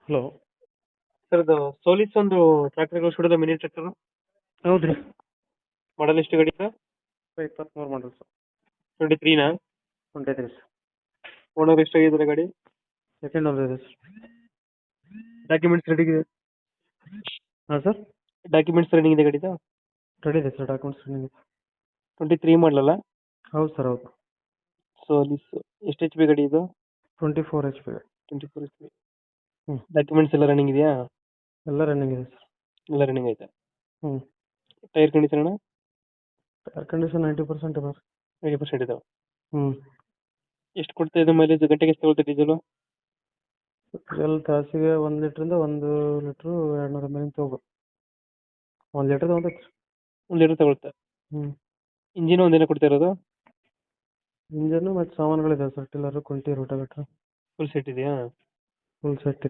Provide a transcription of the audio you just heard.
Hello. Sir ಅದು Solis ಒಂದು tractor ಸ್ಟುಡಿಯೋದ ಮಿನಿ ಟ್ರ್ಯಾಕ್ಟರ್ ಹೌದ್ರಿ. ಮಾಡಲ್ ಎಷ್ಟು ಗಾಡಿ ಸರ್? 23 model sir. 23ನಾ? 23 ಸರ್. ಓನರ್ ಎಷ್ಟಾಗಿದ್ದಾರೆ ಗಾಡಿ? ಸೆಕೆಂಡ್ ಓನರ್ ಇದೆ ಸರ್. ಡಾಕ್ಯುಮೆಂಟ್ಸ್ ರೆಡಿ ಇದೆ? ಹಾಂ ಸರ್. ಡಾಕ್ಯುಮೆಂಟ್ಸ್ ರನ್ನಿಂಗ್ ಇದೆ ಗಾಡಿದು? ರೆಡಿ ಇದೆ ಸರ್, ಡಾಕ್ಯುಮೆಂಟ್ಸ್ ರನ್ನಿಂಗ್ ಇದೆ. 23 ಮಾಡಲಲ್ಲ? ಹೌದು ಸರ್, ಹೌದು. ಸೋಲಿಸ್ ಎಷ್ಟು ಎಚ್ ಪಿ ಗಾಡಿ ಇದು? 24 HP. 24 H P. ಹ್ಞೂ. ಡಾಕ್ಯುಮೆಂಟ್ಸ್ ಎಲ್ಲ ರನ್ನಿಂಗ್ ಇದೆಯಾ? ಎಲ್ಲ ರನ್ನಿಂಗ್ ಇದೆ ಸರ್. ಎಲ್ಲ ರನ್ನಿಂಗ್ ಐತೆ. ಹ್ಞೂ. ಟೈರ್ ಕಂಡೀಷನ್ ಅಣ್ಣ? ಏರ್ ಕಂಡೀಷನ್ 90% ಇದೆ. 80% ಇದಾವೆ. ಹ್ಞೂ. ಎಷ್ಟು ಕೊಡ್ತಾ ಇದೆ ಮೈಲೇಜ್? ಗಂಟೆಗೆ ಎಷ್ಟು ತಗೊಳ್ತಾ ಡೀಸೆಲು? ಡೀಸೆಲ್ ತಾಸಿಗೆ 1 ಲೀಟ್ರಿಂದ 1 ಲೀಟ್ರು 200 ml ತೊಗೋಬೋದು. 1 ಲೀಟ್ರ್ ತೊಗೊತೈತೆ ಸರ್. 1 ಲೀಟರ್ ತಗೊಳ್ತಾ. ಹ್ಞೂ. ಇಂಜಿನ್ ಒಂದೇನ ಕೊಡ್ತಾ ಇರೋದು? ಇಂಜನ್ನು ಮತ್ತು ಸಾಮಾನುಗಳಿದೆ ಸರ್, ಟಿಲ್ಲರು, ಕುಂಟಿ, ರೋಟಾವೇಟ್ರ್. ಫುಲ್ ಸೆಟ್ ಇದೆಯಾ? ಫುಲ್ ಸೆಟ್ ಇದೆ.